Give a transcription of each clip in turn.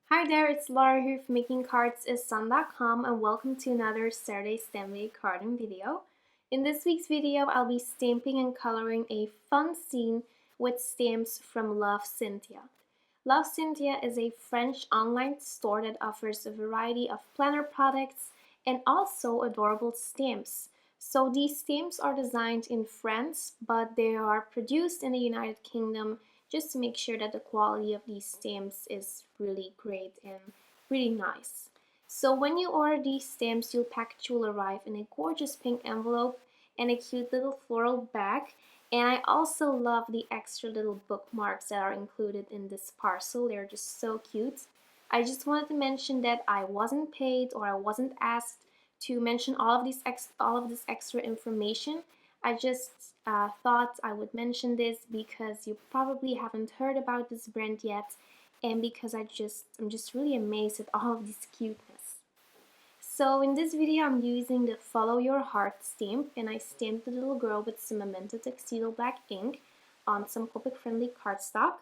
Hi there, it's Laura here from makingcardsissun.com and welcome to another Saturday Stamping carding video. In this week's video, I'll be stamping and coloring a fun scene with stamps from Love Cynthia. Love Cynthia is a French online store that offers a variety of planner products and also adorable stamps. So these stamps are designed in France, but they are produced in the United Kingdom just to make sure that the quality of these stamps is really great and really nice. So when you order these stamps, your package will arrive in a gorgeous pink envelope and a cute little floral bag. And I also love the extra little bookmarks that are included in this parcel. They're just so cute. I just wanted to mention that I wasn't paid or I wasn't asked to mention all of this extra information. I just thought I would mention this because you probably haven't heard about this brand yet, and because I'm just really amazed at all of this cuteness. So in this video I'm using the Follow Your Heart stamp, and I stamped the little girl with some Memento Tuxedo black ink on some Copic friendly cardstock,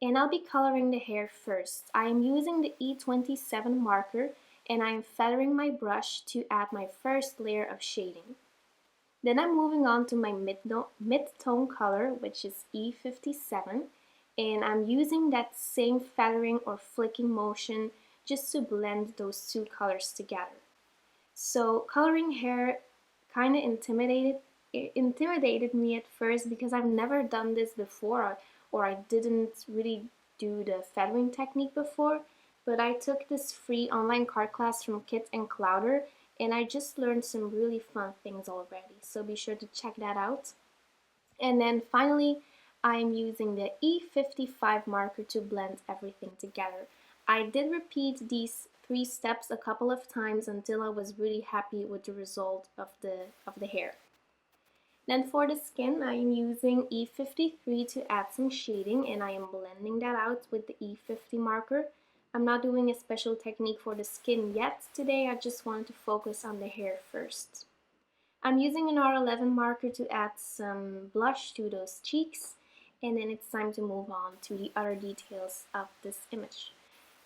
and I'll be coloring the hair first. I am using the E27 marker and I am feathering my brush to add my first layer of shading. Then I'm moving on to my mid-tone color, which is E57, and I'm using that same feathering or flicking motion just to blend those two colors together. So coloring hair kind of intimidated me at first because I've never done this before, or I didn't really do the feathering technique before, but I took this free online card class from Kit and Clouder, and I just learned some really fun things already, so be sure to check that out. And then finally, I'm using the E55 marker to blend everything together. I did repeat these 3 steps a couple of times until I was really happy with the result of the hair. Then for the skin, I am using E53 to add some shading, and I am blending that out with the E50 marker. I'm not doing a special technique for the skin yet today, I just wanted to focus on the hair first. I'm using an R11 marker to add some blush to those cheeks, and then it's time to move on to the other details of this image.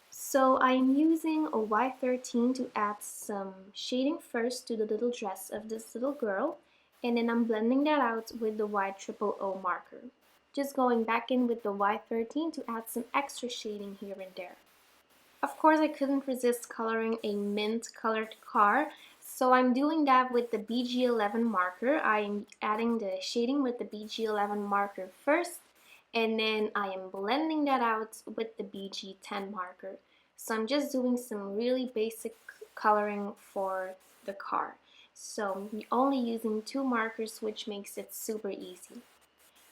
So I'm using a Y13 to add some shading first to the little dress of this little girl, and then I'm blending that out with the Y00 marker. Just going back in with the Y13 to add some extra shading here and there. Of course, I couldn't resist coloring a mint colored car, so I'm doing that with the BG11 marker. I'm adding the shading with the BG11 marker first, and then I am blending that out with the BG10 marker. So I'm just doing some really basic coloring for the car. So I'm only using 2 markers, which makes it super easy.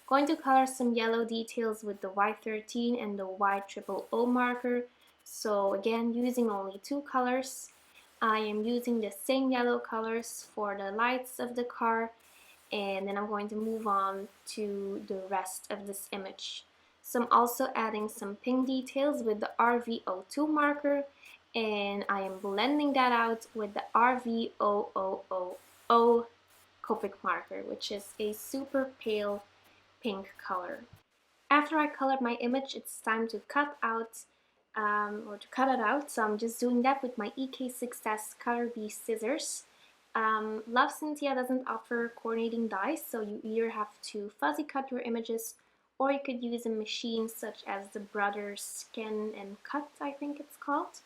Going to color some yellow details with the Y13 and the Y00 marker. So again, using only 2 colors. I am using the same yellow colors for the lights of the car, and then I'm going to move on to the rest of this image. So I'm also adding some pink details with the RV02 marker, and I am blending that out with the RV000 Copic marker, which is a super pale pink color. After I colored my image, it's time to cut out or to cut it out. So I'm just doing that with my EK6S Color B scissors. Love Cynthia doesn't offer coordinating dies, so you either have to fuzzy cut your images, or you could use a machine such as the Brothers Scan and Cut, I think it's called.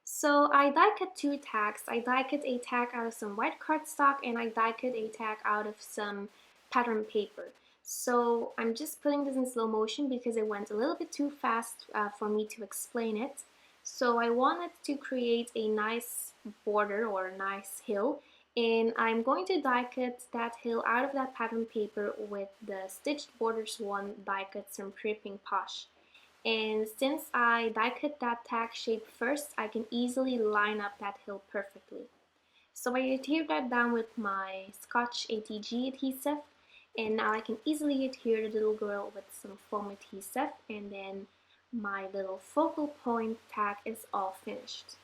So I die cut 2 tags. I die cut a tag out of some white cardstock, and I die cut a tag out of some pattern paper. So I'm just putting this in slow motion because it went a little bit too fast for me to explain it. So I wanted to create a nice border or a nice hill, and I'm going to die cut that hill out of that pattern paper with the Stitched Borders 1 die cut from Pink Posh. And since I die cut that tag shape first, I can easily line up that hill perfectly. So I adhere that down with my Scotch ATG adhesive, and now I can easily adhere the little girl with some foam adhesive, and then my little focal point tag is all finished.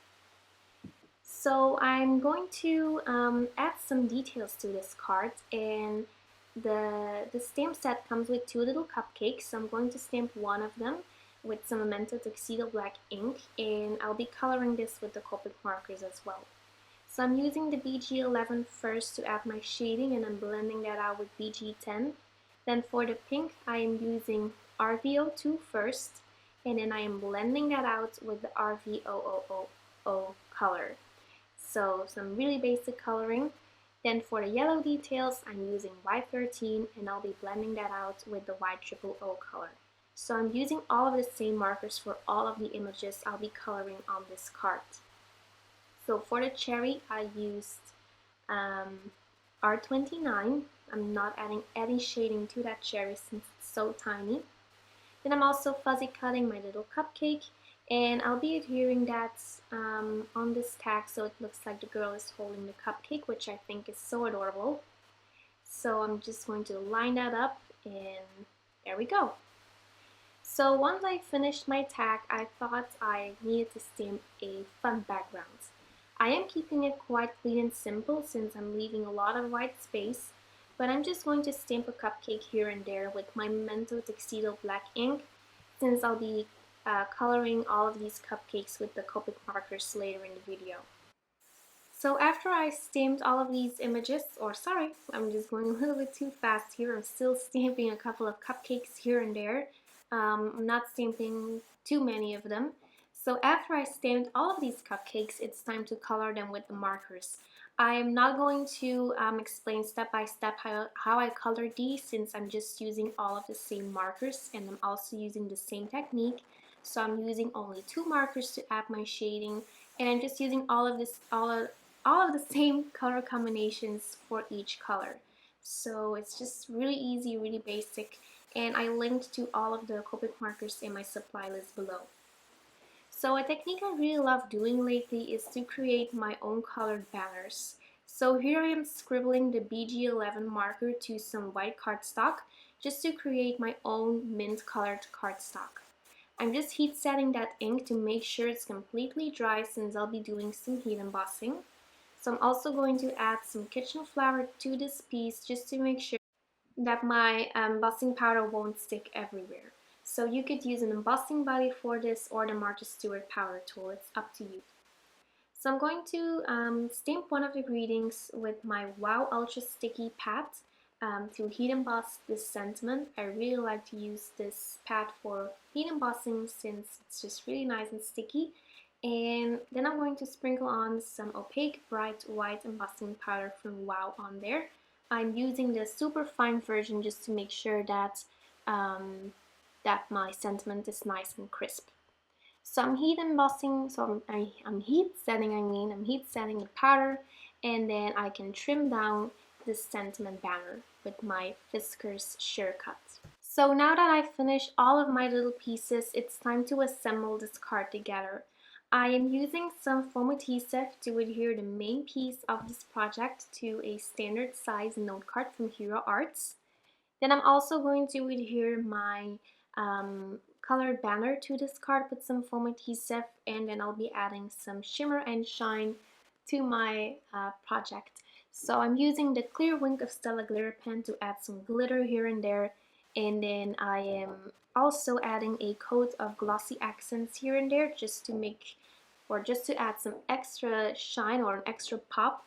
So I'm going to add some details to this card, and the stamp set comes with 2 little cupcakes, so I'm going to stamp one of them. with some Memento Tuxedo Black ink, and I'll be coloring this with the Copic markers as well. So I'm using the BG11 first to add my shading, and I'm blending that out with BG10. Then for the pink, I am using RV02 first, and then I am blending that out with the RV000 color. So some really basic coloring. Then for the yellow details, I'm using Y13, and I'll be blending that out with the Y000 color. So I'm using all of the same markers for all of the images I'll be coloring on this card. So for the cherry, I used R29. I'm not adding any shading to that cherry since it's so tiny. Then I'm also fuzzy cutting my little cupcake, and I'll be adhering that on this tag so it looks like the girl is holding the cupcake, which I think is so adorable. So I'm just going to line that up, and there we go. So once I finished my tag, I thought I needed to stamp a fun background. I am keeping it quite clean and simple since I'm leaving a lot of white space, but I'm just going to stamp a cupcake here and there with my Memento Tuxedo Black ink, since I'll be coloring all of these cupcakes with the Copic markers later in the video. So after I stamped all of these images, or sorry, I'm just going a little bit too fast here. I'm still stamping a couple of cupcakes here and there. I'm not stamping too many of them. So after I stamped all of these cupcakes, it's time to color them with the markers. I'm not going to explain step by step how I colored these, since I'm just using all of the same markers, and I'm also using the same technique. So I'm using only 2 markers to add my shading, and I'm just using all of the same color combinations for each color. So it's just really easy, really basic, and I linked to all of the Copic markers in my supply list below. So a technique I really love doing lately is to create my own colored banners. So here I am scribbling the BG11 marker to some white cardstock just to create my own mint colored cardstock. I'm just heat setting that ink to make sure it's completely dry, since I'll be doing some heat embossing. So I'm also going to add some kitchen flour to this piece just to make sure that my embossing powder won't stick everywhere. So you could use an embossing buddy for this, or the Martha Stewart powder tool, it's up to you. So I'm going to stamp one of the greetings with my Wow Ultra Sticky pad to heat emboss this sentiment. I really like to use this pad for heat embossing since it's just really nice and sticky. And then I'm going to sprinkle on some opaque bright white embossing powder from Wow on there. I'm using the super fine version just to make sure that that my sentiment is nice and crisp. So I'm heat embossing, so I'm heat setting the powder, and then I can trim down this sentiment banner with my Fiskars shear cut. So now that I've finished all of my little pieces, it's time to assemble this card together. I am using some foam adhesive to adhere the main piece of this project to a standard size note card from Hero Arts. Then I'm also going to adhere my colored banner to this card with some foam adhesive, and then I'll be adding some shimmer and shine to my project. So I'm using the clear wink of Stella glitter pen to add some glitter here and there, and then I am also adding a coat of glossy accents here and there just to add some extra shine or an extra pop.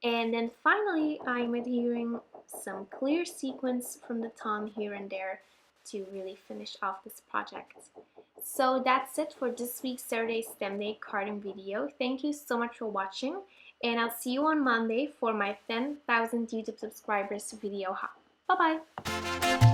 And then finally, I'm adhering some clear sequins from the tongue here and there to really finish off this project. So that's it for this week's Saturday STEM Day carding video. Thank you so much for watching, and I'll see you on Monday for my 10,000 YouTube subscribers video hop. Bye bye!